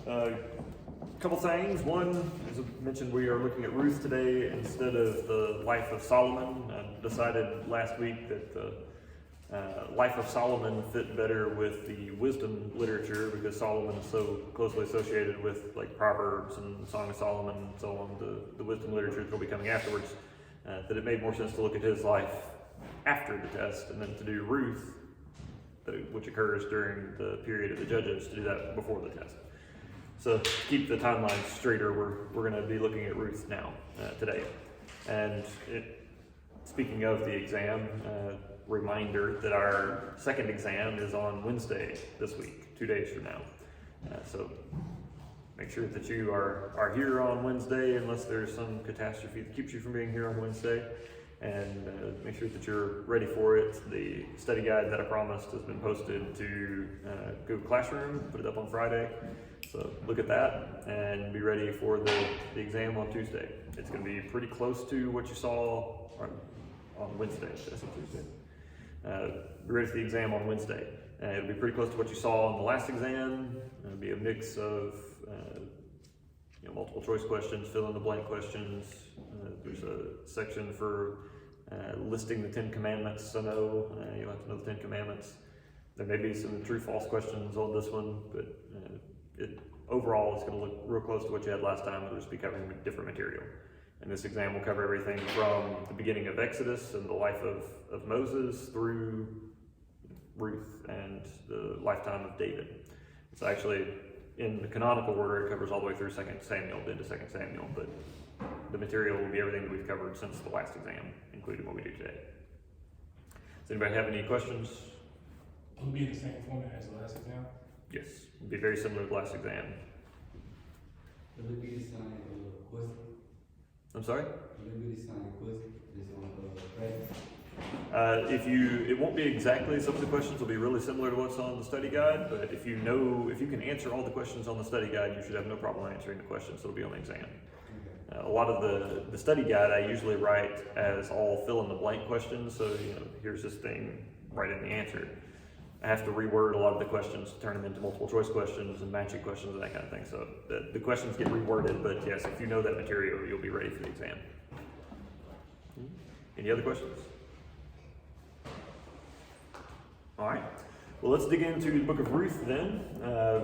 A couple things. One, as I mentioned, we are looking at Ruth today instead of the life of Solomon. I decided last week that the life of Solomon fit better with the wisdom literature because Solomon is so closely associated with like Proverbs and Song of Solomon and so on, the wisdom literature that will be coming afterwards, that it made more sense to look at his life after the test and then to do Ruth, which occurs during the period of the judges, to do that before the test. So to keep the timeline straighter, we're going to be looking at Ruth now, today. And speaking of the exam, reminder that our second exam is on Wednesday this week, 2 days from now. So make sure that you are here on Wednesday unless there's some catastrophe that keeps you from being here on Wednesday. And make sure that you're ready for it. The study guide that I promised has been posted to Google Classroom, put it up on Friday. So look at that and be ready for the exam on Tuesday. It's going to be pretty close to what you saw on Wednesday. That's on Tuesday. Be ready for the exam on Wednesday. It'll be pretty close to what you saw in the last exam. It'll be a mix of multiple choice questions, fill in the blank questions. There's a section for listing the 10 commandments. So you'll have to know the 10 commandments. There may be some true-false questions on this one, but overall it's going to look real close to what you had last time. It'll just be covering different material. And this exam will cover everything from the beginning of Exodus and the life of Moses through Ruth and the lifetime of David. It's actually, in the canonical order, it covers all the way through 2 Samuel, into 2 Samuel, but the material will be everything that we've covered since the last exam, including what we do today. Does anybody have any questions? Will it be in the same format as the last exam? Yes, it'll be very similar to the last exam. Will it be the same question? I'm sorry? Will it be the same question? This on practice? It won't be exactly, some of the questions will be really similar to what's on the study guide, but if you can answer all the questions on the study guide, you should have no problem answering the questions that'll be on the exam. A lot of the study guide I usually write as all fill in the blank questions, so here's this thing, write in the answer. I have to reword a lot of the questions to turn them into multiple choice questions and matching questions and that kind of thing, so the questions get reworded, but yes, if you know that material, you'll be ready for the exam. Any other questions? All right, well, let's dig into the book of Ruth then.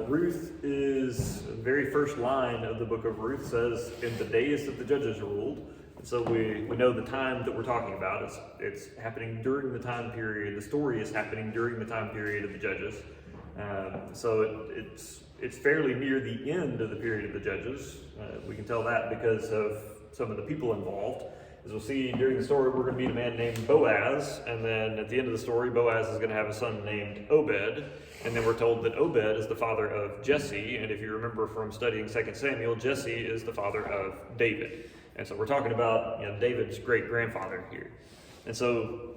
Ruth is the very first line of the book of Ruth says, in the days that the judges ruled. And so we know the time that we're talking about. It's happening during the time period. The story is happening during the time period of the judges. So it's fairly near the end of the period of the judges. We can tell that because of some of the people involved. As we'll see during the story, we're going to meet a man named Boaz, and then at the end of the story, Boaz is going to have a son named Obed, and then we're told that Obed is the father of Jesse, and if you remember from studying 2 Samuel, Jesse is the father of David. And so we're talking about David's great-grandfather here. And so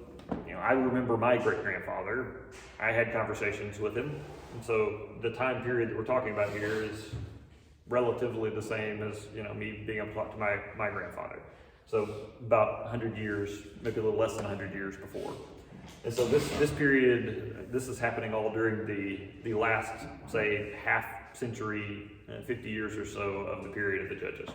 I remember my great-grandfather. I had conversations with him, and so the time period that we're talking about here is relatively the same as me being able to talk to my grandfather. So about 100 years, maybe a little less than 100 years before. And so this period, this is happening all during the last, say, half century, 50 years or so of the period of the judges.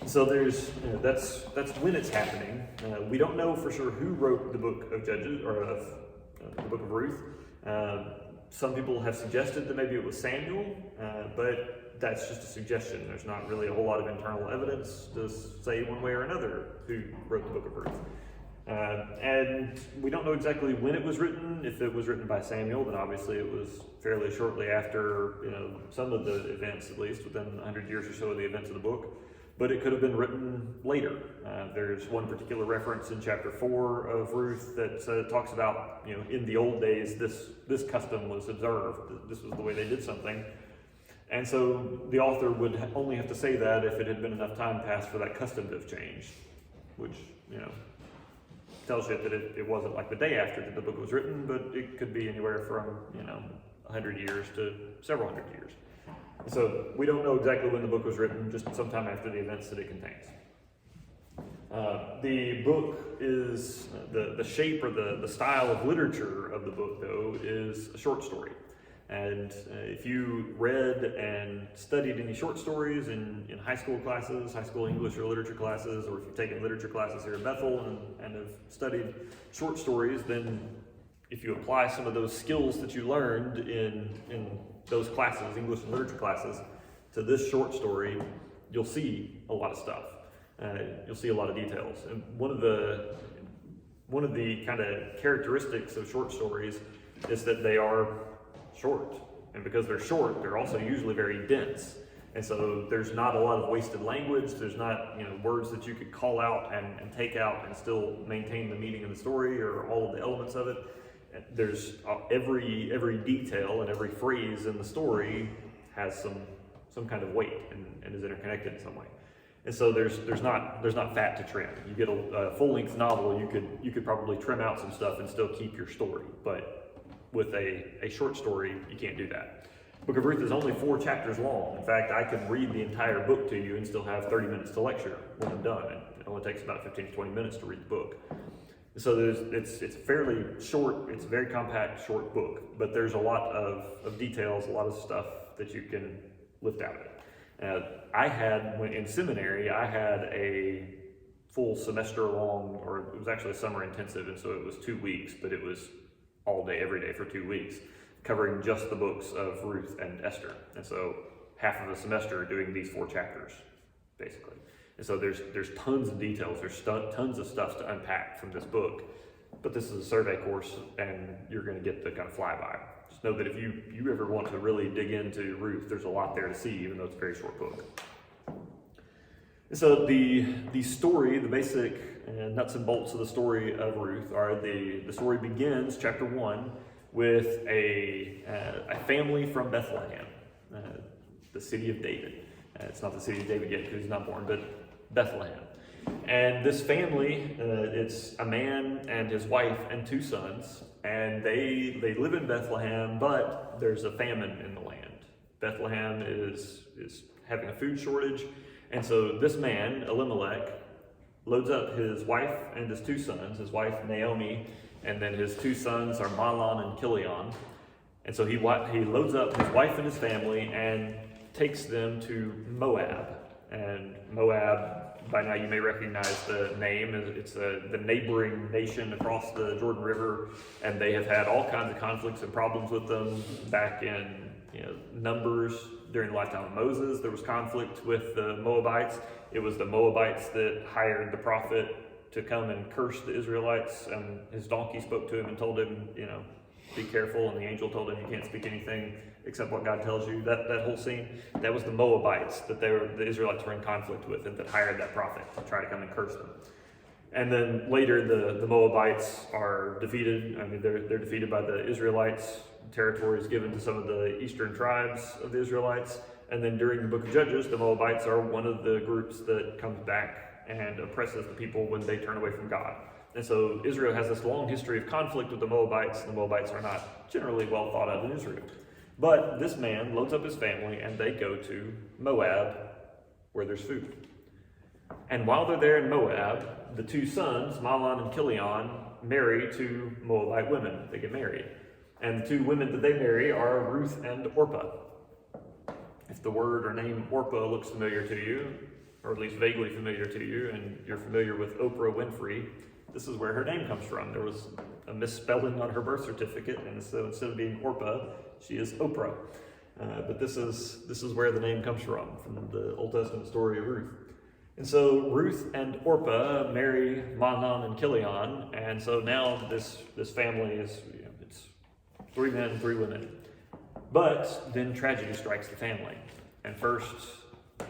So there's, that's when it's happening. We don't know for sure who wrote the book of Judges, or of the book of Ruth. Some people have suggested that maybe it was Samuel, but that's just a suggestion. There's not really a whole lot of internal evidence to say one way or another who wrote the book of Ruth. And we don't know exactly when it was written. If it was written by Samuel, then obviously it was fairly shortly after, some of the events, at least within 100 years or so of the events of the book. But it could have been written later. There's one particular reference in chapter 4 of Ruth that talks about, in the old days, this custom was observed. This was the way they did something. And so the author would only have to say that if it had been enough time passed for that custom to have changed, which, tells you that it wasn't like the day after that the book was written, but it could be anywhere from, 100 years to several hundred years. So we don't know exactly when the book was written, just sometime after the events that it contains. The book is, the shape or the style of literature of the book, though, is a short story. And if you read and studied any short stories in high school classes, high school English or literature classes, or if you've taken literature classes here at Bethel and have studied short stories, then if you apply some of those skills that you learned in those classes, English and literature classes, to this short story, you'll see a lot of stuff. You'll see a lot of details. And one of the kind of characteristics of short stories is that they are short. And because they're short, they're also usually very dense. And so there's not a lot of wasted language. There's not, words that you could call out and take out and still maintain the meaning of the story or all of the elements of it. There's every detail and every phrase in the story has some kind of weight and is interconnected in some way. And so there's not fat to trim. You get a full-length novel, you could probably trim out some stuff and still keep your story. But with a short story, you can't do that. Book of Ruth is only 4 chapters long. In fact, I could read the entire book to you and still have 30 minutes to lecture when I'm done. It only takes about 15 to 20 minutes to read the book. So it's fairly short, it's a very compact, short book, but there's a lot of details, a lot of stuff that you can lift out of it. When in seminary, I had a full semester long, or it was actually a summer intensive, and so it was 2 weeks, but it was all day, every day for 2 weeks, covering just the books of Ruth and Esther. And so half of the semester doing these 4 chapters, basically. And so there's tons of details, there's tons of stuff to unpack from this book, but this is a survey course and you're going to get the kind of flyby. Just know that if you ever want to really dig into Ruth, there's a lot there to see, even though it's a very short book. And so the story, the basic nuts and bolts of the story of Ruth are the story begins, chapter 1, with a family from Bethlehem, the city of David. It's not the city of David yet because he's not born, but Bethlehem. And this family, it's a man and his wife and 2 sons, and they live in Bethlehem, but there's a famine in the land. Bethlehem is having a food shortage, and so this man, Elimelech, loads up his wife and his 2 sons, his wife Naomi, and then his 2 sons are Mahlon and Chilion. And so he loads up his wife and his family and takes them to Moab. And Moab, by now you may recognize the name. It's the neighboring nation across the Jordan River, and they have had all kinds of conflicts and problems with them back in Numbers. During the lifetime of Moses, there was conflict with the Moabites. It was the Moabites that hired the prophet to come and curse the Israelites, and his donkey spoke to him and told him, be careful, and the angel told him you can't speak anything except what God tells you. That whole scene, that was the Moabites that the Israelites were in conflict with and that hired that prophet to try to come and curse them. And then later the Moabites are defeated. I mean, they're defeated by the Israelites. Territory is given to some of the eastern tribes of the Israelites. And then during the book of Judges, the Moabites are one of the groups that comes back and oppresses the people when they turn away from God. And so Israel has this long history of conflict with the Moabites, and the Moabites are not generally well thought of in Israel. But this man loads up his family, and they go to Moab, where there's food. And while they're there in Moab, the 2 sons, Mahlon and Chilion, marry 2 Moabite women. They get married. And the 2 women that they marry are Ruth and Orpah. If the word or name Orpah looks familiar to you, or at least vaguely familiar to you, and you're familiar with Oprah Winfrey, this is where her name comes from. There was a misspelling on her birth certificate, and so instead of being Orpah, she is Oprah. But this is where the name comes from the Old Testament story of Ruth. And so Ruth and Orpah marry Mahlon and Chilion, and so now this family is it's 3 men, 3 women. But then tragedy strikes the family, and first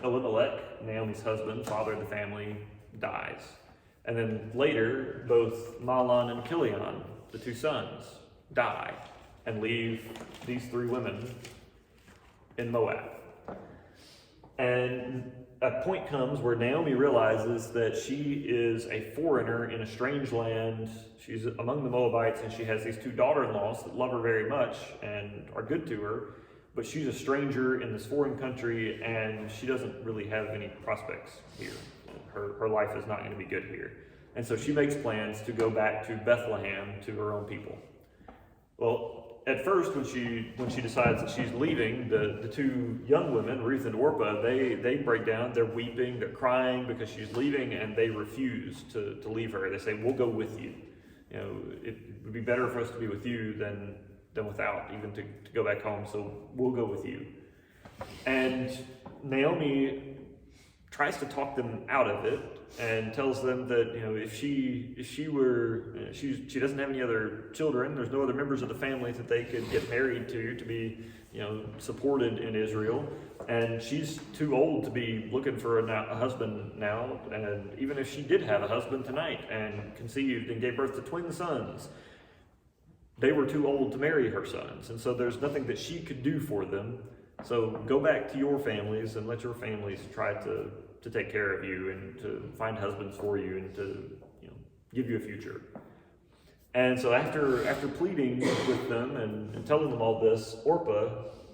Elimelech, Naomi's husband, father of the family, dies. And then later, both Mahlon and Chilion, the 2 sons, die and leave these 3 women in Moab. And a point comes where Naomi realizes that she is a foreigner in a strange land. She's among the Moabites, and she has these 2 daughter-in-laws that love her very much and are good to her. But she's a stranger in this foreign country, and she doesn't really have any prospects here. Her life is not going to be good here. And so she makes plans to go back to Bethlehem to her own people. Well, at first, when she decides that she's leaving, the two young women, Ruth and Orpah, they break down. They're weeping, they're crying because she's leaving, and they refuse to leave her. They say, "We'll go with you. You know, it would be better for us to be with you than without, even to go back home. So we'll go with you." And Naomi tries to talk them out of it and tells them that, you know, if she doesn't have any other children, there's no other members of the family that they could get married to be, you know, supported in Israel, and she's too old to be looking for a husband now. And even if she did have a husband tonight and conceived and gave birth to twin sons, they were too old to marry her sons, and so there's nothing that she could do for them. So go back to your families and let your families try to take care of you and to find husbands for you and to, you know, give you a future. And so after pleading with them and telling them all this, Orpah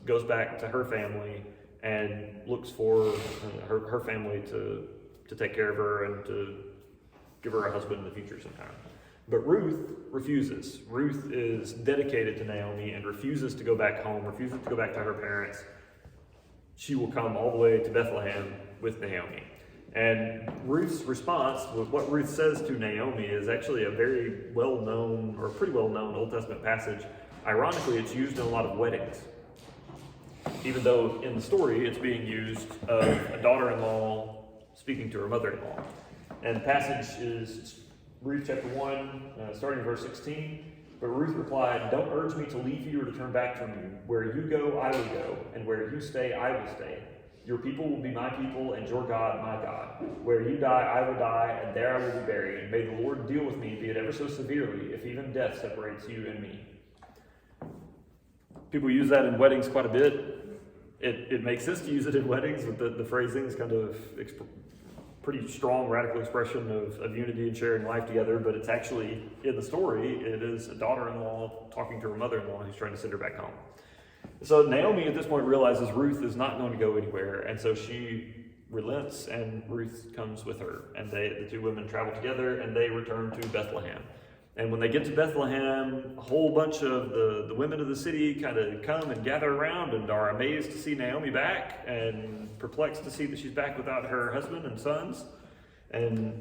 goes back to her family and looks for her family to take care of her and to give her a husband in the future sometime. But Ruth refuses. Ruth is dedicated to Naomi and refuses to go back home, refuses to go back to her parents. She will come all the way to Bethlehem with Naomi. And Ruth's response, what Ruth says to Naomi, is actually a very well-known, or pretty well-known Old Testament passage. Ironically, it's used in a lot of weddings. Even though in the story it's being used of a daughter-in-law speaking to her mother-in-law. And the passage is Ruth chapter 1, starting in verse 16. But Ruth replied, "Don't urge me to leave you or to turn back from you. Where you go, I will go, and where you stay, I will stay. Your people will be my people, and your God, my God. Where you die, I will die, and there I will be buried. And may the Lord deal with me, be it ever so severely, if even death separates you and me." People use that in weddings quite a bit. It makes sense to use it in weddings, with the phrasing is kind of pretty strong, radical expression of unity and sharing life together, but it's actually, in the story, it is a daughter-in-law talking to her mother-in-law who's trying to send her back home. So Naomi at this point realizes Ruth is not going to go anywhere, and so she relents, and Ruth comes with her, and the two women travel together, and they return to Bethlehem. And when they get to Bethlehem, a whole bunch of the women of the city kind of come and gather around and are amazed to see Naomi back and perplexed to see that she's back without her husband and sons, and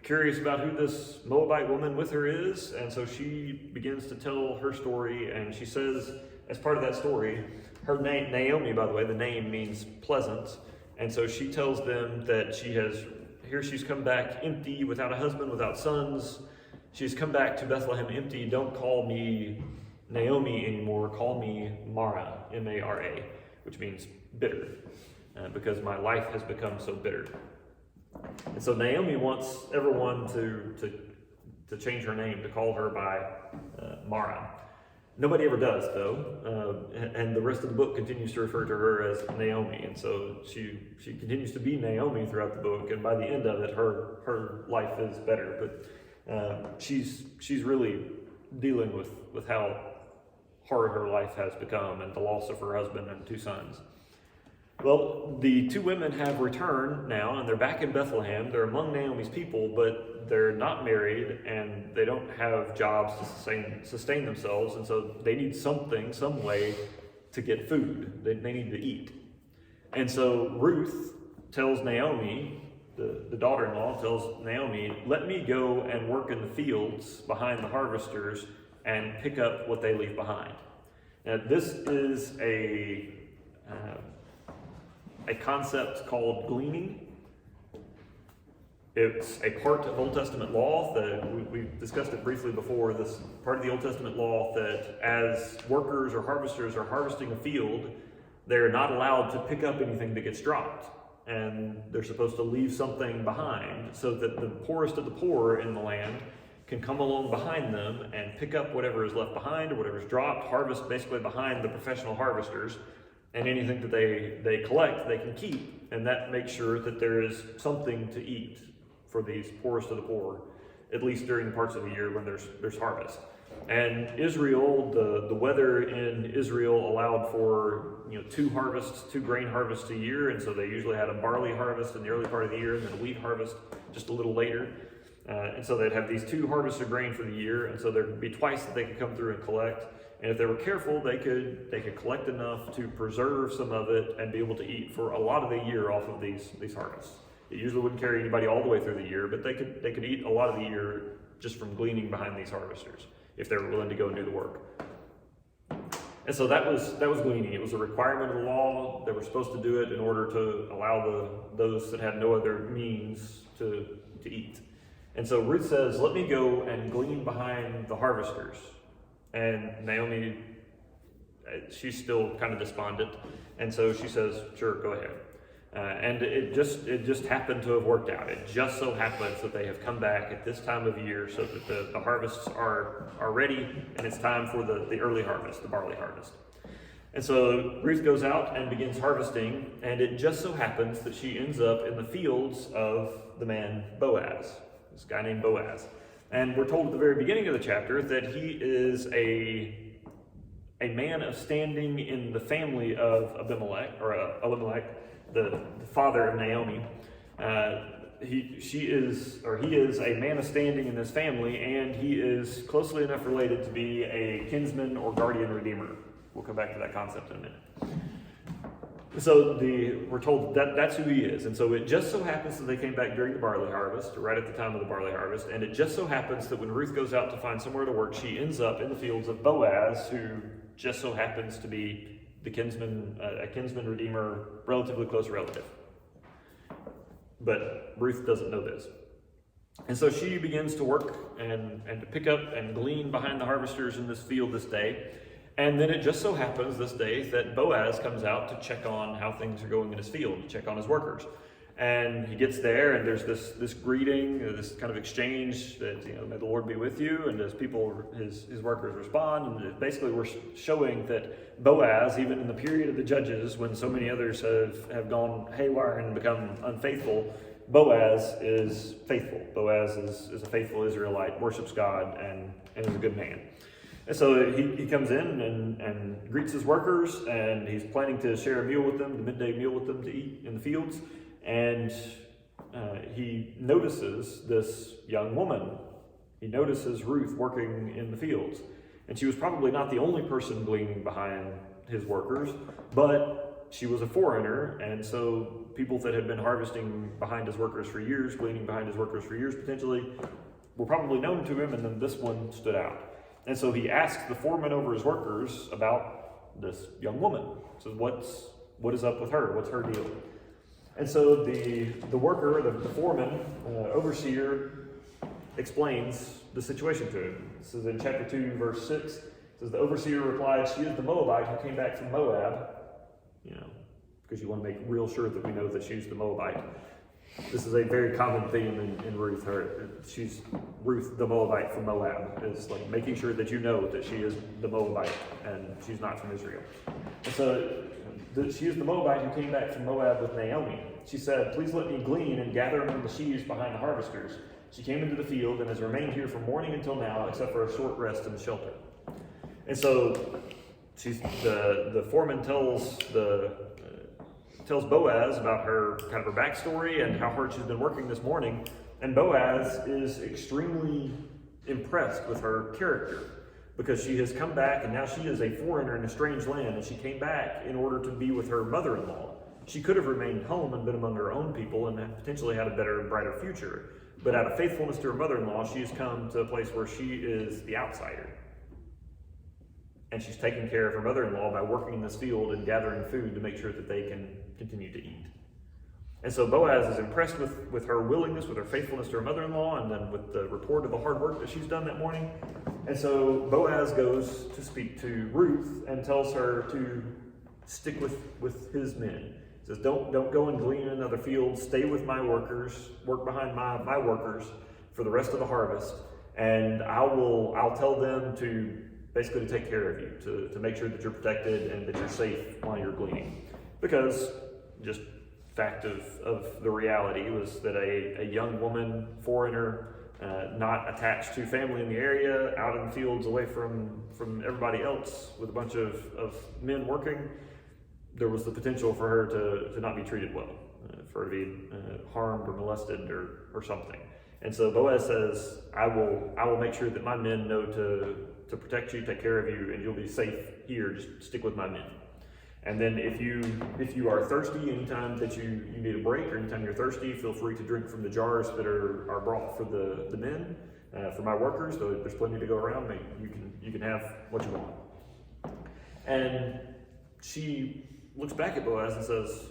curious about who this Moabite woman with her is. And so she begins to tell her story, and she says, as part of that story, her name, Naomi, by the way, the name means pleasant. And so she tells them that she's come back empty, without a husband, without sons. She's come back to Bethlehem empty. Don't call me Naomi anymore. Call me Mara, M-A-R-A, which means bitter, because my life has become so bitter. And so Naomi wants everyone to change her name, to call her by Mara. Nobody ever does, though, and the rest of the book continues to refer to her as Naomi, and so she continues to be Naomi throughout the book, and by the end of it, her life is better. But she's really dealing with how hard her life has become and the loss of her husband and two sons. Well, the two women have returned now, and they're back in Bethlehem. They're among Naomi's people, but they're not married, and they don't have jobs to sustain themselves, and so they need some way to get food. They need to eat. And so Ruth tells Naomi, the daughter-in-law tells Naomi, "Let me go and work in the fields behind the harvesters and pick up what they leave behind." Now, this is a concept called gleaning. It's a part of Old Testament law that we discussed it briefly before. This part of the Old Testament law that as workers or harvesters are harvesting a field, they're not allowed to pick up anything that gets dropped. And they're supposed to leave something behind so that the poorest of the poor in the land can come along behind them and pick up whatever is left behind or whatever's dropped, harvest basically behind the professional harvesters, and anything that they collect they can keep. And that makes sure that there is something to eat for these poorest of the poor, at least during the parts of the year when there's harvest. And Israel, the weather in Israel allowed for two grain harvests a year, and so they usually had a barley harvest in the early part of the year and then a wheat harvest just a little later. And so they'd have these two harvests of grain for the year, and so there'd be twice that they could come through and collect. And if they were careful, they could collect enough to preserve some of it and be able to eat for a lot of the year off of these harvests. It usually wouldn't carry anybody all the way through the year, but they could eat a lot of the year just from gleaning behind these harvesters if they were willing to go and do the work. And so that was gleaning. It was a requirement of the law. They were supposed to do it in order to allow those that had no other means to eat. And so Ruth says, let me go and glean behind the harvesters. And Naomi, she's still kind of despondent. And so she says, sure, go ahead. And it just happened to have worked out. It just so happens that they have come back at this time of year so that the harvests are ready, and it's time for the early harvest, the barley harvest. And so Ruth goes out and begins harvesting, and it just so happens that she ends up in the fields of the man Boaz, this guy named Boaz. And we're told at the very beginning of the chapter that he is a man of standing in the family of Elimelech, the father of Naomi. He is a man of standing in this family, and he is closely enough related to be a kinsman or guardian redeemer. We'll come back to that concept in a minute. So we're told that that's who he is. And so it just so happens that they came back during the barley harvest, right at the time of the barley harvest. And it just so happens that when Ruth goes out to find somewhere to work, she ends up in the fields of Boaz, who just so happens to be the kinsman, a kinsman redeemer, relatively close relative. But Ruth doesn't know this. And so she begins to work and to pick up and glean behind the harvesters in this field this day. And then it just so happens this day that Boaz comes out to check on how things are going in his field, to check on his workers. And he gets there, and there's this greeting, this kind of exchange that, may the Lord be with you. And as his workers respond, and basically we're showing that Boaz, even in the period of the Judges, when so many others have gone haywire and become unfaithful, Boaz is faithful. Boaz is a faithful Israelite, worships God, and is a good man. And so he comes in and greets his workers, and he's planning to share a meal with them, the midday meal with them to eat in the fields. And he notices this young woman. He notices Ruth working in the fields. And she was probably not the only person gleaning behind his workers, but she was a foreigner. And so people that had been harvesting behind his workers for years, gleaning behind his workers for years potentially, were probably known to him, and then this one stood out. And so he asks the foreman over his workers about this young woman. So what is up with her? What's her deal? And so the worker, the foreman, overseer, explains the situation to him. This is in chapter 2, verse 6. It says, the overseer replied, she is the Moabite who came back from Moab. Because you want to make real sure that we know that she's the Moabite. This is a very common theme in Ruth. She's Ruth, the Moabite from Moab. Is like making sure that you know that she is the Moabite and she's not from Israel. And so she is the Moabite who came back from Moab with Naomi. She said, please let me glean and gather among the sheaves behind the harvesters. She came into the field and has remained here from morning until now, except for a short rest in the shelter. And so the foreman tells Boaz about her backstory and how hard she's been working this morning. And Boaz is extremely impressed with her character because she has come back and now she is a foreigner in a strange land, and she came back in order to be with her mother-in-law. She could have remained home and been among her own people and potentially had a better and brighter future. But out of faithfulness to her mother-in-law, she has come to a place where she is the outsider. And she's taking care of her mother-in-law by working in this field and gathering food to make sure that they can continue to eat. And so Boaz is impressed with her willingness, with her faithfulness to her mother-in-law, and then with the report of the hard work that she's done that morning. And so Boaz goes to speak to Ruth and tells her to stick with his men. He says, don't go and glean in other fields. Stay with my workers. Work behind my workers for the rest of the harvest. And I'll tell them to basically to take care of you, to make sure that you're protected and that you're safe while you're gleaning. Because just fact of the reality was that a young woman, foreigner, not attached to family in the area, out in the fields away from everybody else with a bunch of men working, there was the potential for her to not be treated well, for her to be harmed or molested or something. And so Boaz says, I will make sure that my men know to protect you, take care of you, and you'll be safe here. Just stick with my men. And then if you are thirsty, anytime that you need a break or anytime you're thirsty, feel free to drink from the jars that are brought for the men, for my workers. Though there's plenty to go around, you can have what you want. And she looks back at Boaz and says,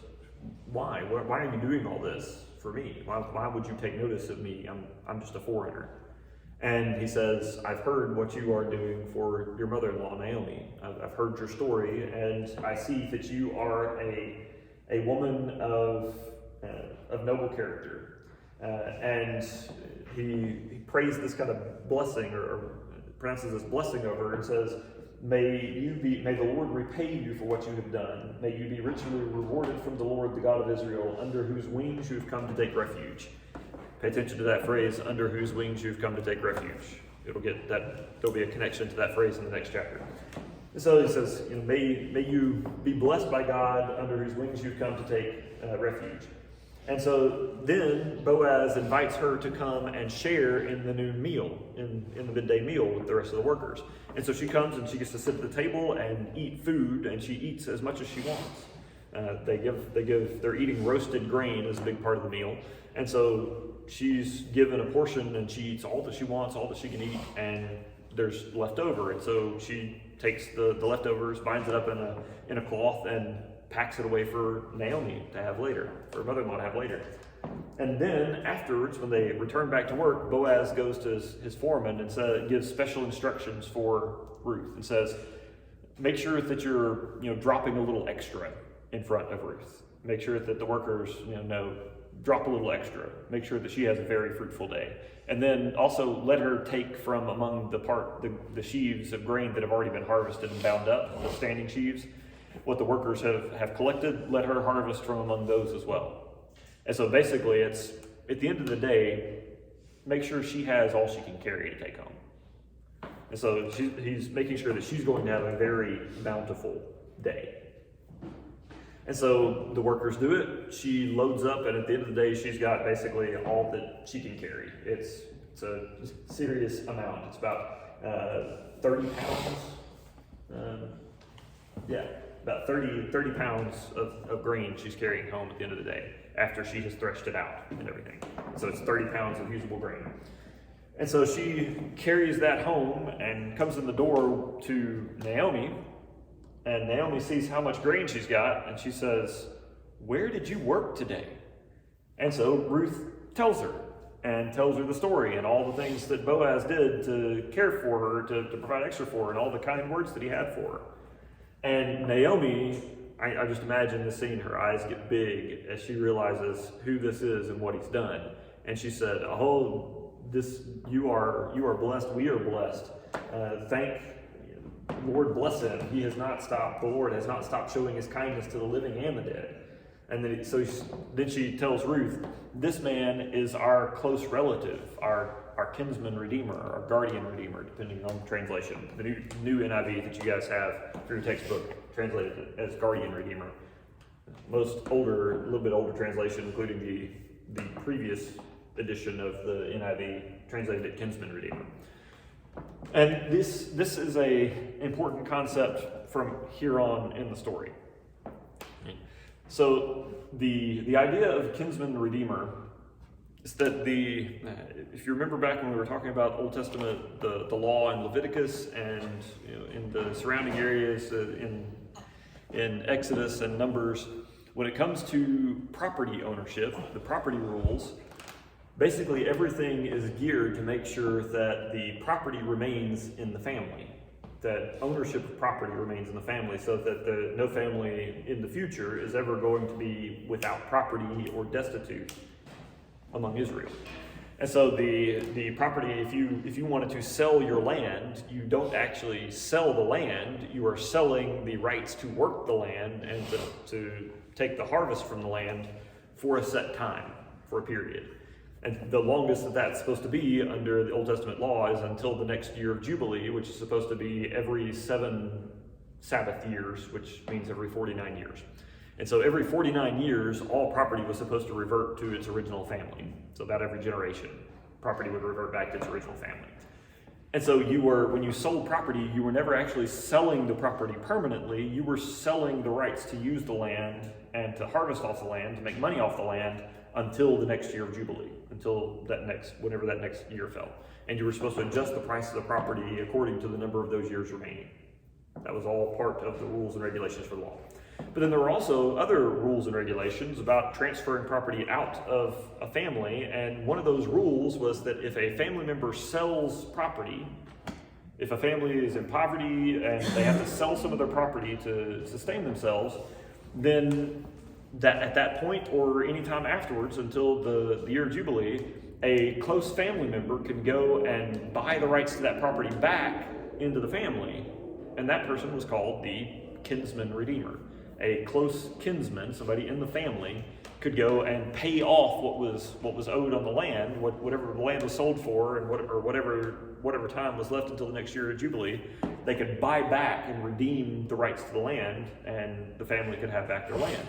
why are you doing all this for me? Why would you take notice of me? I'm just a foreigner. And he says, I've heard what you are doing for your mother-in-law, Naomi. I've heard your story, and I see that you are a woman of noble character. And he prays this kind of blessing, or pronounces this blessing over her, and says, May the Lord repay you for what you have done. May you be richly rewarded from the Lord, the God of Israel, under whose wings you have come to take refuge. Pay attention to that phrase, under whose wings you've come to take refuge. There'll be a connection to that phrase in the next chapter. And so he says, may you be blessed by God, under whose wings you've come to take refuge. And so then Boaz invites her to come and share in the noon meal, in the midday meal with the rest of the workers. And so she comes and she gets to sit at the table and eat food, and she eats as much as she wants. They're eating roasted grain as a big part of the meal. And so she's given a portion, and she eats all that she wants, all that she can eat, and there's leftover. And so she takes the leftovers, binds it up in a cloth, and packs it away for Naomi to have later, for her mother-in-law to have later. And then afterwards, when they return back to work, Boaz goes to his foreman and gives special instructions for Ruth and says, make sure that you're dropping a little extra in front of Ruth. Make sure that the workers know, drop a little extra. Make sure that she has a very fruitful day. And then also let her take from among the sheaves of grain that have already been harvested and bound up, the standing sheaves, what the workers have collected, let her harvest from among those as well. And so basically it's, at the end of the day, make sure she has all she can carry to take home. And so he's making sure that she's going to have a very bountiful day. And so the workers do it. She loads up, and at the end of the day, she's got basically all that she can carry. It's a serious amount. It's about 30 pounds. About 30 pounds of grain she's carrying home at the end of the day after she has threshed it out and everything. So it's 30 pounds of usable grain. And so she carries that home and comes in the door to Naomi. And Naomi sees how much grain she's got, and she says, where did you work today? And so Ruth tells her the story and all the things that Boaz did to care for her, to provide extra for her, and all the kind words that he had for her. And Naomi, I just imagine the scene, her eyes get big as she realizes who this is and what he's done. And she said, you are blessed, we are blessed. Thank Lord, bless him. The Lord has not stopped showing his kindness to the living and the dead. And then she tells Ruth, this man is our close relative, our kinsman redeemer, our guardian redeemer, depending on the translation. The new NIV that you guys have for your textbook translated as guardian redeemer. A little bit older translation, including the previous edition of the NIV, translated it kinsman redeemer. And this is a important concept from here on in the story. So the idea of kinsman redeemer is that if you remember back when we were talking about Old Testament, the law in Leviticus and in the surrounding areas in Exodus and Numbers, when it comes to property ownership, the property rules, basically everything is geared to make sure that the property remains in the family, that ownership of property remains in the family, so that no family in the future is ever going to be without property or destitute among Israel. And so the property, if you wanted to sell your land, you don't actually sell the land, you are selling the rights to work the land and to take the harvest from the land for a set time, for a period. And the longest that that's supposed to be under the Old Testament law is until the next year of Jubilee, which is supposed to be every 7 Sabbath years, which means every 49 years. And so every 49 years, all property was supposed to revert to its original family. So about every generation. property would revert back to its original family. And so when you sold property, you were never actually selling the property permanently. You were selling the rights to use the land and to harvest off the land, to make money off the land until the next year of Jubilee, whenever that next year fell. And you were supposed to adjust the price of the property according to the number of those years remaining. That was all part of the rules and regulations for the law. But then there were also other rules and regulations about transferring property out of a family, and one of those rules was that if a family member sells property, if a family is in poverty and they have to sell some of their property to sustain themselves, then at that point or any time afterwards until the year of Jubilee, a close family member can go and buy the rights to that property back into the family, and that person was called the kinsman redeemer. A close kinsman, somebody in the family, could go and pay off what was owed on the land, whatever the land was sold for, and whatever time was left until the next year of Jubilee. They could buy back and redeem the rights to the land, and the family could have back their land.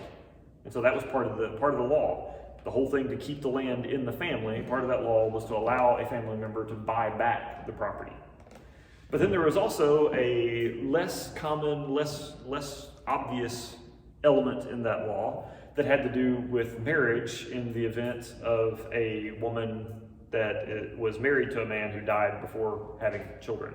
And so that was part of the law. The whole thing to keep the land in the family, part of that law was to allow a family member to buy back the property. But then there was also a less common, less obvious element in that law that had to do with marriage in the event of a woman that was married to a man who died before having children.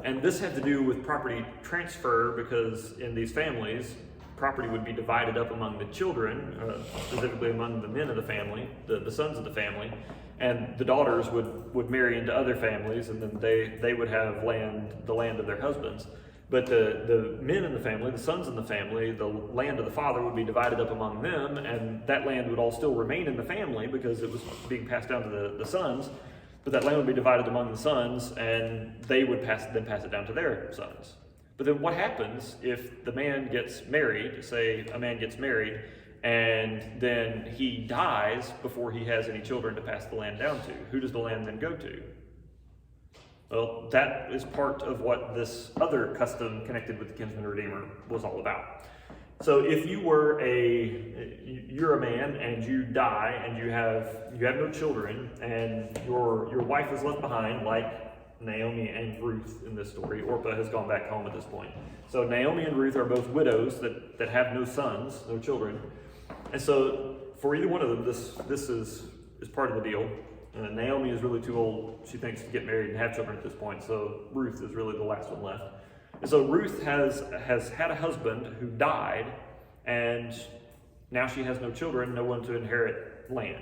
And this had to do with property transfer, because in these families, property would be divided up among the children, specifically among the men of the family, the sons of the family, and the daughters would marry into other families, and then they would have the land of their husbands. But the men in the family, the sons in the family, the land of the father would be divided up among them, and that land would all still remain in the family because it was being passed down to the sons, but that land would be divided among the sons, and they would pass it down to their sons. But then what happens if the man gets married, say a man gets married, and then he dies before he has any children to pass the land down to? Who does the land then go to? Well, that is part of what this other custom connected with the kinsman redeemer was all about. So if you're a man and you die and you have no children, and your wife is left behind, like Naomi and Ruth in this story. Orpah has gone back home at this point. So Naomi and Ruth are both widows that have no sons, no children. And so for either one of them, this is part of the deal. Naomi is really too old, she thinks, to get married and have children at this point, so Ruth is really the last one left. And so Ruth has had a husband who died, and now she has no children, no one to inherit land.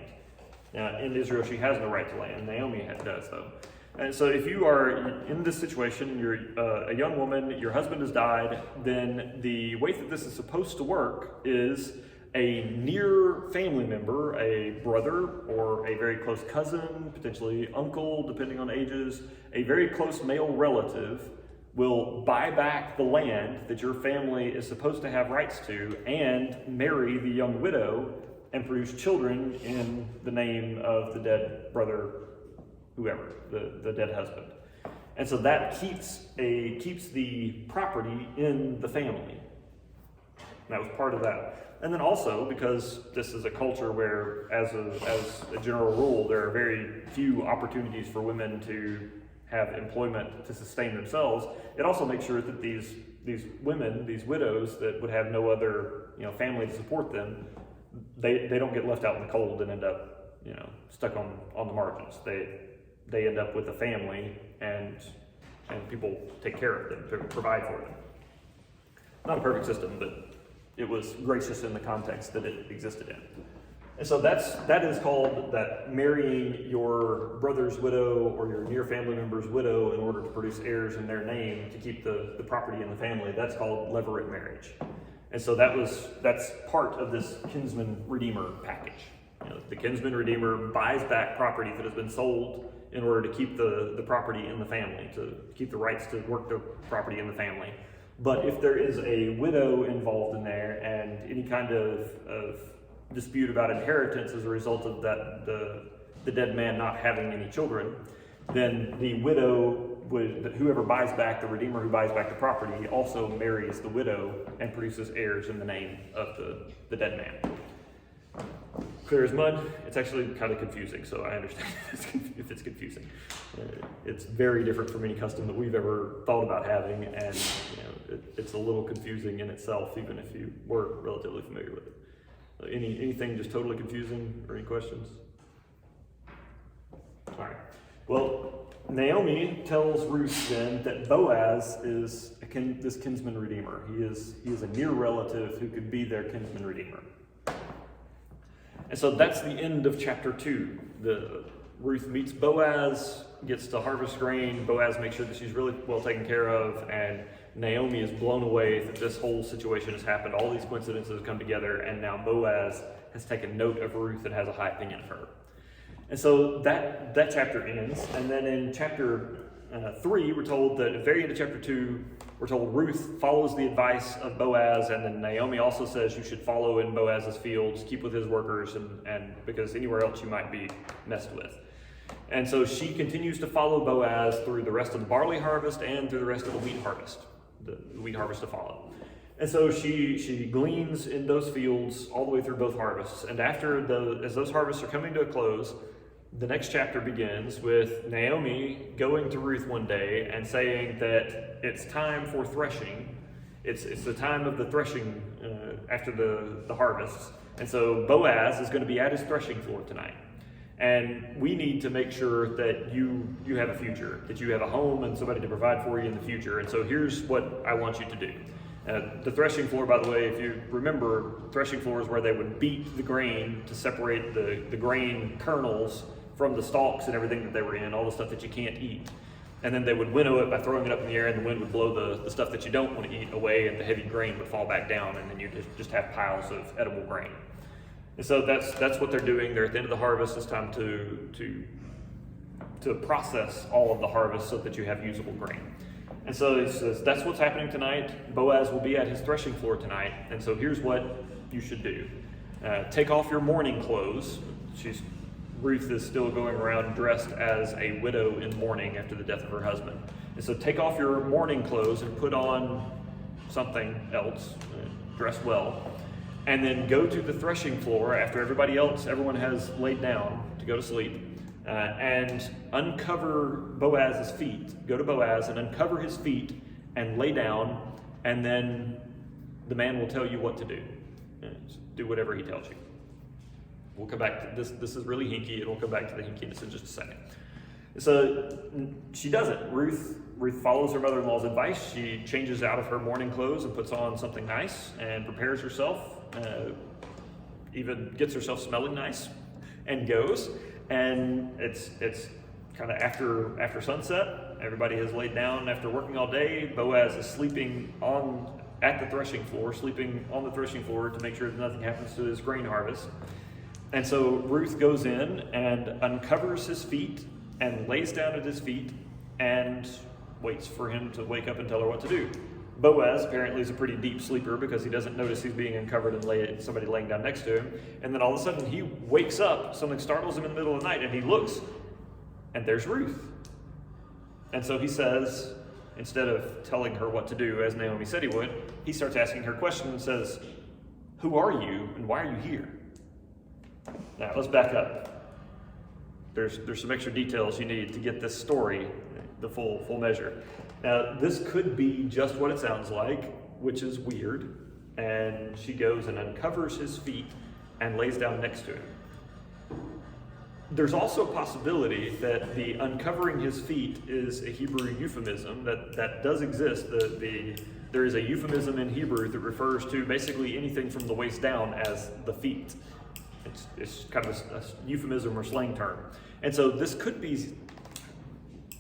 Now, in Israel, she has no right to land. Naomi does, though. And so if you are in this situation, you're a young woman, your husband has died, then the way that this is supposed to work is a near family member, a brother or a very close cousin, potentially uncle, depending on ages, a very close male relative will buy back the land that your family is supposed to have rights to and marry the young widow and produce children in the name of the dead brother, whoever, the dead husband. And so that keeps the property in the family. And that was part of that. And then also, because this is a culture where, as a general rule, there are very few opportunities for women to have employment to sustain themselves, it also makes sure that these women, these widows that would have no other family to support them, they don't get left out in the cold and end up stuck on the margins. They end up with a family, and people take care of them, provide for them. Not a perfect system, but it was gracious in the context that it existed in. And so that is called that marrying your brother's widow or your near family member's widow in order to produce heirs in their name to keep the property in the family. That's called levirate marriage. And so that's part of this kinsman redeemer package. The kinsman redeemer buys back property that has been sold in order to keep the property in the family, to keep the rights to work the property in the family. But if there is a widow involved in there and any kind of dispute about inheritance as a result of that the dead man not having any children, then the widow whoever buys back, the redeemer who buys back the property, also marries the widow and produces heirs in the name of the dead man. clear as mud. It's actually kind of confusing, so I understand if it's confusing. It's very different from any custom that we've ever thought about having, and it's a little confusing in itself, even if you were relatively familiar with it. Anything just totally confusing, or any questions? All right. Well, Naomi tells Ruth then that Boaz is this kinsman redeemer. He is a near relative who could be their kinsman redeemer. And so that's the end of chapter 2. Ruth meets Boaz, gets to harvest grain. Boaz makes sure that she's really well taken care of, and Naomi is blown away that this whole situation has happened. All these coincidences have come together, and now Boaz has taken note of Ruth and has a high opinion of her. And so that chapter ends, and then in chapter 3, we're told that at the very end of chapter 2, we're told Ruth follows the advice of Boaz, and then Naomi also says you should follow in Boaz's fields, keep with his workers, and because anywhere else you might be messed with. And so she continues to follow Boaz through the rest of the barley harvest and through the rest of the wheat harvest to follow. And so she gleans in those fields all the way through both harvests. And as those harvests are coming to a close, the next chapter begins with Naomi going to Ruth one day and saying that it's time for threshing. It's the time of the threshing after the harvests. And so Boaz is going to be at his threshing floor tonight. And we need to make sure that you have a future, that you have a home and somebody to provide for you in the future. And so here's what I want you to do. The threshing floor, by the way, if you remember, threshing floor is where they would beat the grain to separate the grain kernels from the stalks and everything that they were in, all the stuff that you can't eat. And then they would winnow it by throwing it up in the air, and the wind would blow the stuff that you don't want to eat away, and the heavy grain would fall back down, and then you just have piles of edible grain. And so that's what they're doing. They're at the end of the harvest. It's time to process all of the harvest so that you have usable grain. And so he says, that's what's happening tonight. Boaz will be at his threshing floor tonight. And so here's what you should do. Take off your mourning clothes. Ruth is still going around dressed as a widow in mourning after the death of her husband. And so take off your mourning clothes and put on something else, dress well. And then go to the threshing floor after everyone has laid down to go to sleep, and uncover Boaz's feet. Go to Boaz and uncover his feet and lay down, and then the man will tell you what to do. Do whatever he tells you. We'll come back to this. This is really hinky, and we'll come back to the hinkiness in just a second. So she does it. Ruth follows her mother-in-law's advice. She changes out of her mourning clothes and puts on something nice and prepares herself, even gets herself smelling nice, and goes. And it's kind of after sunset. Everybody has laid down after working all day. Boaz is sleeping at the threshing floor, sleeping on the threshing floor to make sure that nothing happens to his grain harvest. And so Ruth goes in and uncovers his feet and lays down at his feet and waits for him to wake up and tell her what to do. Boaz apparently is a pretty deep sleeper because he doesn't notice he's being uncovered and somebody laying down next to him. And then all of a sudden he wakes up, something startles him in the middle of the night, and he looks, and there's Ruth. And so he says, instead of telling her what to do as Naomi said he would, he starts asking her questions and says, "Who are you and why are you here?" Now let's back up. There's some extra details you need to get this story the full measure. Now this could be just what it sounds like, which is weird. And she goes and uncovers his feet and lays down next to him. There's also a possibility that the uncovering his feet is a Hebrew euphemism that does exist. There is a euphemism in Hebrew that refers to basically anything from the waist down as the feet. It's kind of a euphemism or slang term. And so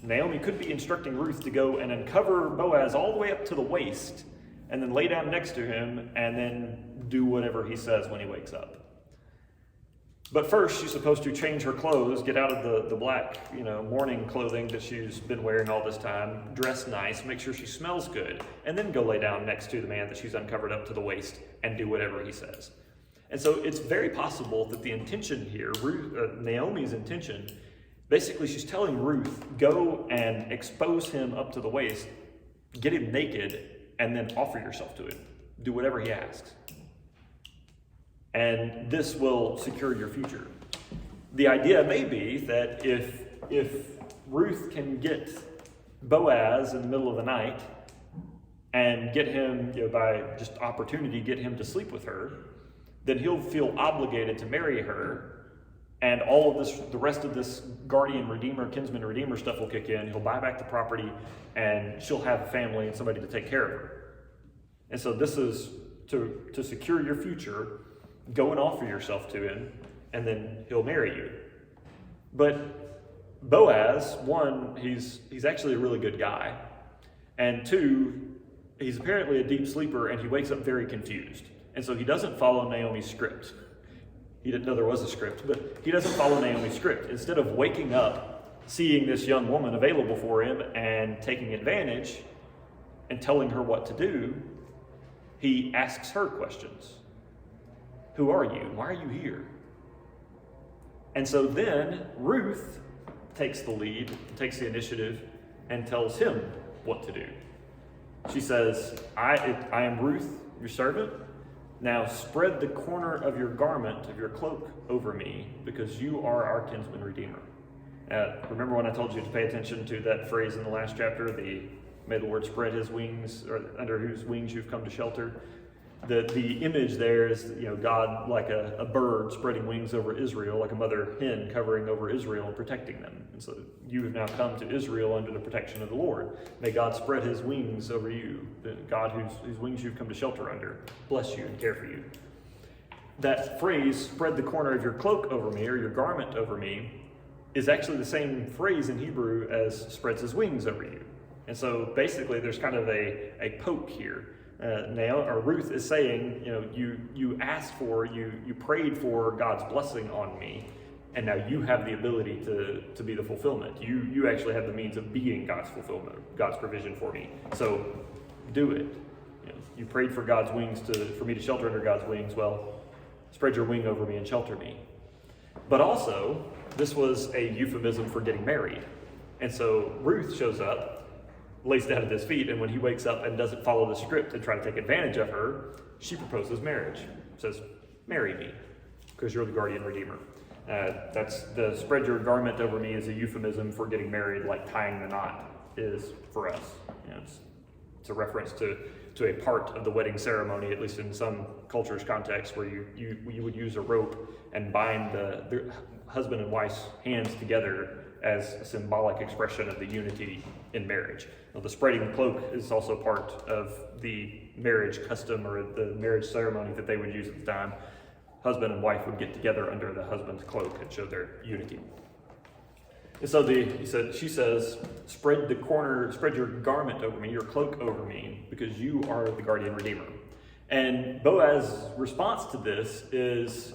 Naomi could be instructing Ruth to go and uncover Boaz all the way up to the waist and then lay down next to him and then do whatever he says when he wakes up. But first, she's supposed to change her clothes, get out of the black, mourning clothing that she's been wearing all this time, dress nice, make sure she smells good, and then go lay down next to the man that she's uncovered up to the waist and do whatever he says. And so it's very possible that the intention here, Naomi's intention, basically she's telling Ruth, go and expose him up to the waist, get him naked, and then offer yourself to him. Do whatever he asks. and this will secure your future. The idea may be that if Ruth can get Boaz in the middle of the night and get him, by just opportunity, get him to sleep with her, then he'll feel obligated to marry her, and all of this, the rest of this guardian redeemer, kinsman redeemer stuff will kick in. He'll buy back the property, and she'll have a family and somebody to take care of her. And so this is to secure your future. Go and offer yourself to him, and then he'll marry you. But Boaz, one, he's actually a really good guy, and two, he's apparently a deep sleeper, and he wakes up very confused. And so he doesn't follow Naomi's script. He didn't know there was a script, but he doesn't follow Naomi's script. Instead of waking up, seeing this young woman available for him and taking advantage and telling her what to do, he asks her questions. Who are you? Why are you here? And so then Ruth takes the lead, takes the initiative, and tells him what to do. She says, I am Ruth, your servant. Now spread the corner of your garment, of your cloak, over me, because you are our kinsman redeemer. Remember when I told you to pay attention to that phrase in the last chapter, may the Lord spread his wings, or under whose wings you've come to shelter? The image there is, God like a bird spreading wings over Israel, like a mother hen covering over Israel and protecting them. And so you have now come to Israel under the protection of the Lord. May God spread his wings over you, the God whose wings you've come to shelter under, bless you and care for you. That phrase, spread the corner of your cloak over me, or your garment over me, is actually the same phrase in Hebrew as spreads his wings over you. And so basically there's kind of a poke here. Ruth is saying, you asked for, you prayed for God's blessing on me, and now you have the ability to be the fulfillment. You actually have the means of being God's fulfillment, God's provision for me. So do it. You prayed for God's wings for me to shelter under God's wings. Well, spread your wing over me and shelter me. But also, this was a euphemism for getting married. And so Ruth shows up, lays down at his feet, and when he wakes up and doesn't follow the script and try to take advantage of her, she proposes marriage. Says, marry me, because you're the guardian redeemer. That's the spread your garment over me is a euphemism for getting married, like tying the knot is for us. It's a reference to a part of the wedding ceremony, at least in some cultures' context, where you would use a rope and bind the husband and wife's hands together as a symbolic expression of the unity in marriage. Now, the spreading the cloak is also part of the marriage custom or the marriage ceremony that they would use at the time. Husband and wife would get together under the husband's cloak and show their unity. And so she says, spread your garment over me, your cloak over me, because you are the guardian redeemer. And Boaz's response to this is,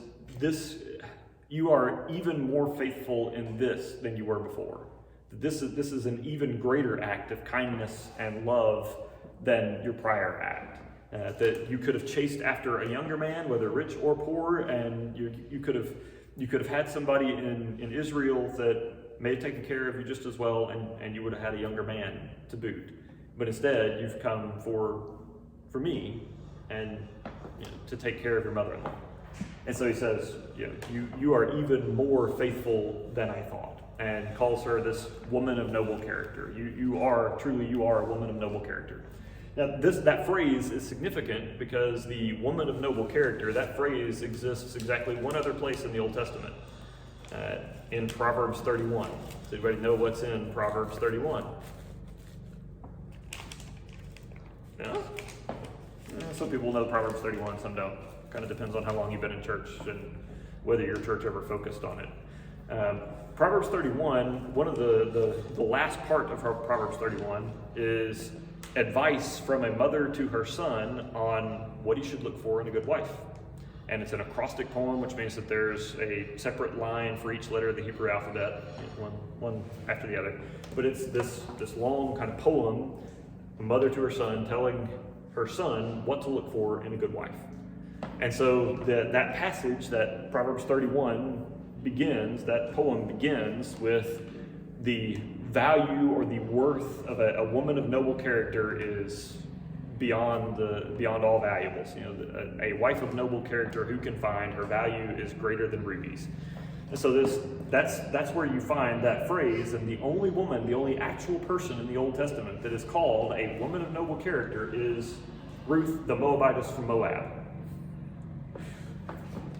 you are even more faithful in this than you were before. This is an even greater act of kindness and love than your prior act. That you could have chased after a younger man, whether rich or poor, and you could have had somebody in Israel that may have taken care of you just as well, and you would have had a younger man to boot. But instead, you've come for me and to take care of your mother-in-law. And so he says, you are even more faithful than I thought, and calls her this woman of noble character. You are a woman of noble character. Now, that phrase is significant because the woman of noble character, that phrase exists exactly one other place in the Old Testament, in Proverbs 31. Does anybody know what's in Proverbs 31? No? Some people know Proverbs 31, some don't. Kind of depends on how long you've been in church and whether your church ever focused on it. Proverbs 31, one of the last part of Proverbs 31 is advice from a mother to her son on what he should look for in a good wife. And it's an acrostic poem, which means that there's a separate line for each letter of the Hebrew alphabet, one after the other. But it's this long kind of poem, a mother to her son, telling her son what to look for in a good wife. And so that passage, that Proverbs 31 begins, that poem begins with the value or the worth of a woman of noble character is beyond all valuables. A wife of noble character who can find her value is greater than rubies. And so that's where you find that phrase, and the only actual person in the Old Testament that is called a woman of noble character is Ruth the Moabitess from Moab.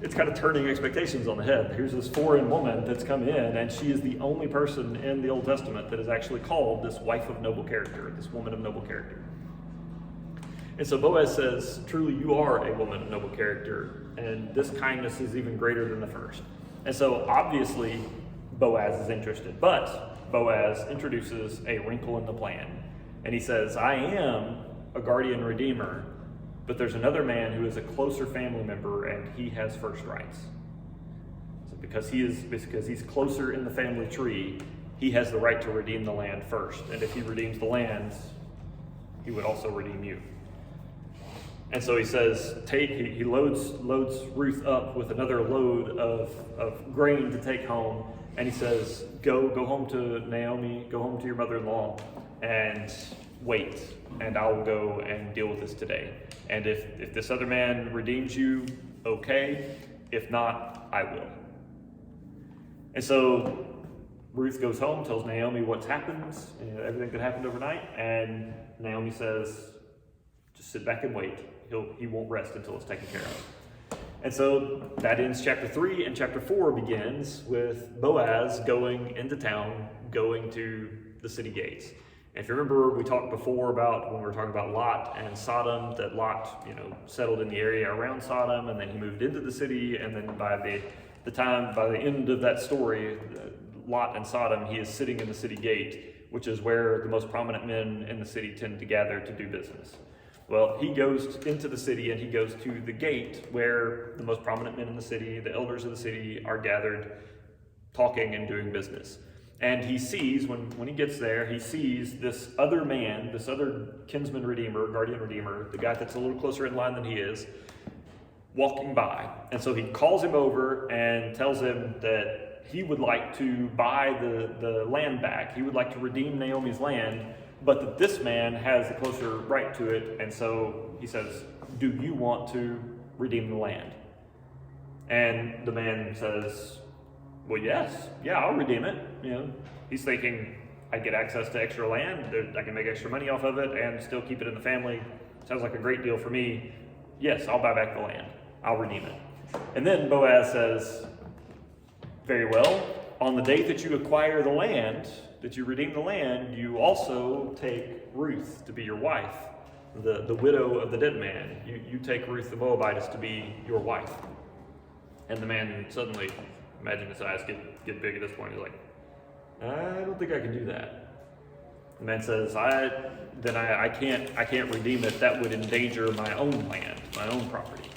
It's kind of turning expectations on the head. Here's this foreign woman that's come in, and she is the only person in the Old Testament that is actually called this wife of noble character, this woman of noble character. And so Boaz says, truly you are a woman of noble character, and this kindness is even greater than the first. And so obviously Boaz is interested, but Boaz introduces a wrinkle in the plan. And he says, I am a guardian redeemer, but there's another man who is a closer family member, and he has first rights. So because he's closer in the family tree, he has the right to redeem the land first. And if he redeems the land, he would also redeem you. And so he says, he loads Ruth up with another load of grain to take home. And he says, go home to Naomi, go home to your mother-in-law, and wait, and I will go and deal with this today. And if this other man redeems you, okay. If not, I will. And so Ruth goes home, tells Naomi what's happened, everything that happened overnight, and Naomi says, just sit back and wait. He won't rest until it's taken care of. And so that ends chapter 3, and chapter 4 begins with Boaz going into town, going to the city gates. And if you remember, we talked before about when we were talking about Lot and Sodom, that Lot, settled in the area around Sodom, and then he moved into the city, and then by the end of that story, Lot and Sodom, he is sitting in the city gate, which is where the most prominent men in the city tend to gather to do business. Well, he goes into the city, and he goes to the gate where the most prominent men in the city, the elders of the city, are gathered, talking and doing business. And he sees, when he gets there, he sees this other man, this other kinsman redeemer, guardian redeemer, the guy that's a little closer in line than he is, walking by. And so he calls him over and tells him that he would like to buy the land back. He would like to redeem Naomi's land, but that this man has a closer right to it. And so he says, do you want to redeem the land? And the man says, well, yes, yeah, I'll redeem it. He's thinking, I get access to extra land, I can make extra money off of it and still keep it in the family. Sounds like a great deal for me. Yes, I'll buy back the land. I'll redeem it. And then Boaz says, very well, on the date that you acquire the land, that you redeem the land, you also take Ruth to be your wife, the widow of the dead man. You take Ruth the Moabitess to be your wife. And the man suddenly, imagine his eyes get big at this point. He's like, I don't think I can do that. The man says, I can't redeem it. That would endanger my own land, my own property.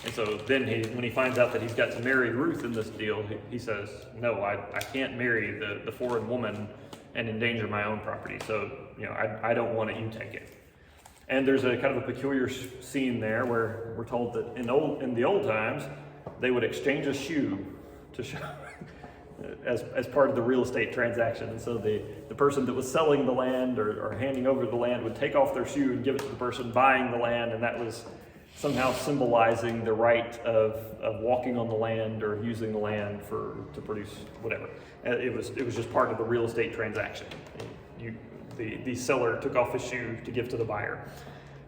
And so then when he finds out that he's got to marry Ruth in this deal, he says, no, I can't marry the foreign woman and endanger my own property. So, I don't want it, you take it. And there's a kind of a peculiar scene there where we're told that in the old times, they would exchange a shoe to show as part of the real estate transaction. And so the person that was selling the land or handing over the land would take off their shoe and give it to the person buying the land, and that was somehow symbolizing the right of walking on the land or using the land to produce whatever. It was just part of the real estate transaction. The seller took off his shoe to give to the buyer.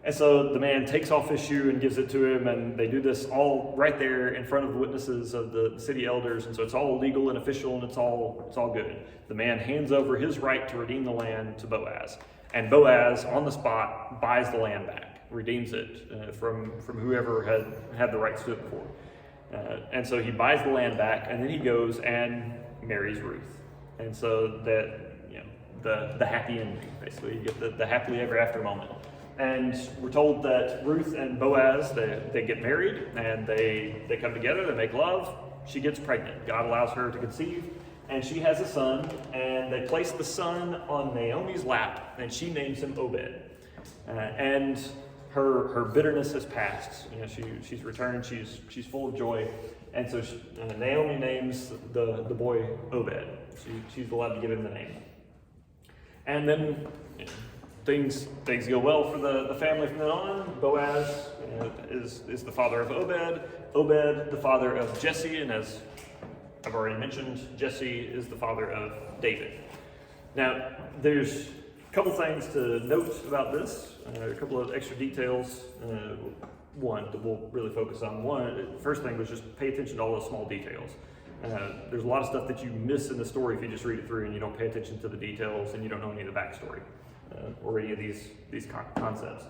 And so the man takes off his shoe and gives it to him, and they do this all right there in front of the witnesses of the city elders, and so it's all legal and official, and it's all good. The man hands over his right to redeem the land to Boaz, and Boaz, on the spot, buys the land back, redeems it from whoever had the rights to it before. And so he buys the land back, and then he goes and marries Ruth. And so that, the happy ending, basically. You get the happily ever after moment. And we're told that Ruth and Boaz, they get married, and they come together, they make love. She gets pregnant. God allows her to conceive, and she has a son, and they place the son on Naomi's lap, and she names him Obed. And her bitterness has passed. She's returned, she's full of joy. And so Naomi names the boy Obed. She's allowed to give him the name. And then things go well for the family from then on. Boaz is the father of Obed. Obed, the father of Jesse, and as I've already mentioned, Jesse is the father of David. Now, there's a couple things to note about this, a couple of extra details. One that we'll really focus on. First thing was just pay attention to all those small details. There's a lot of stuff that you miss in the story if you just read it through and you don't pay attention to the details and you don't know any of the backstory or any of these concepts.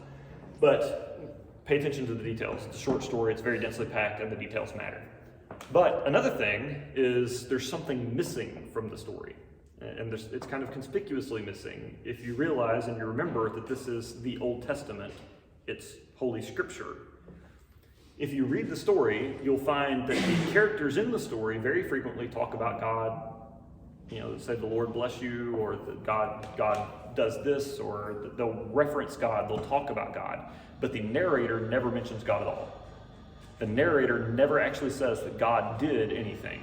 But pay attention to the details. It's a short story, it's very densely packed, and the details matter. But another thing is there's something missing from the story. And it's kind of conspicuously missing if you realize and you remember that this is the Old Testament. It's Holy Scripture. If you read the story, you'll find that the characters in the story very frequently talk about God. Say the Lord bless you, or that God does this, or they'll reference God, they'll talk about God. But the narrator never mentions God at all. The narrator never actually says that God did anything.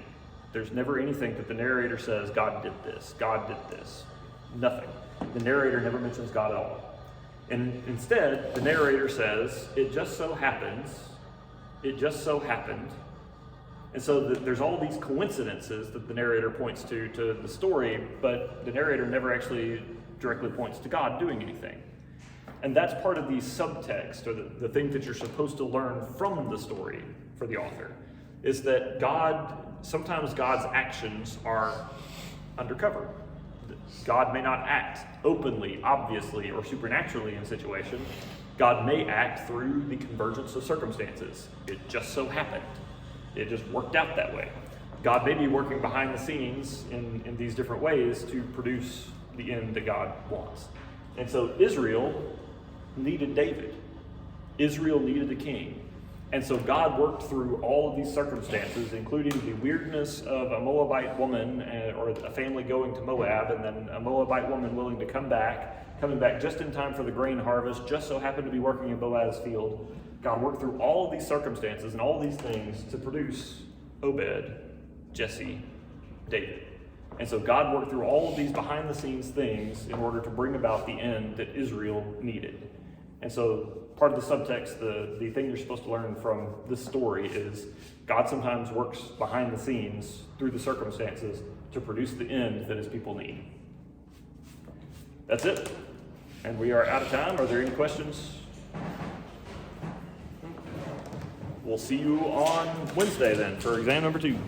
There's never anything that the narrator says, God did this, God did this. Nothing. The narrator never mentions God at all. And instead, the narrator says, it just so happens, it just so happened. And so there's all these coincidences that the narrator points to the story, but the narrator never actually directly points to God doing anything. And that's part of the subtext, or the thing that you're supposed to learn from the story for the author, is that sometimes God's actions are undercover. God may not act openly, obviously, or supernaturally in a situation. God may act through the convergence of circumstances. It just so happened. It just worked out that way. God may be working behind the scenes in these different ways to produce the end that God wants. And so Israel needed David. Israel needed a king. And so God worked through all of these circumstances, including the weirdness of a Moabite woman or a family going to Moab, and then a Moabite woman willing to coming back just in time for the grain harvest, just so happened to be working in Boaz's field. God worked through all of these circumstances and all these things to produce Obed, Jesse, David. And so God worked through all of these behind the scenes things in order to bring about the end that Israel needed. And so part of the subtext, the thing you're supposed to learn from this story is God sometimes works behind the scenes through the circumstances to produce the end that his people need. That's it. And we are out of time. Are there any questions? We'll see you on Wednesday then for exam number 2.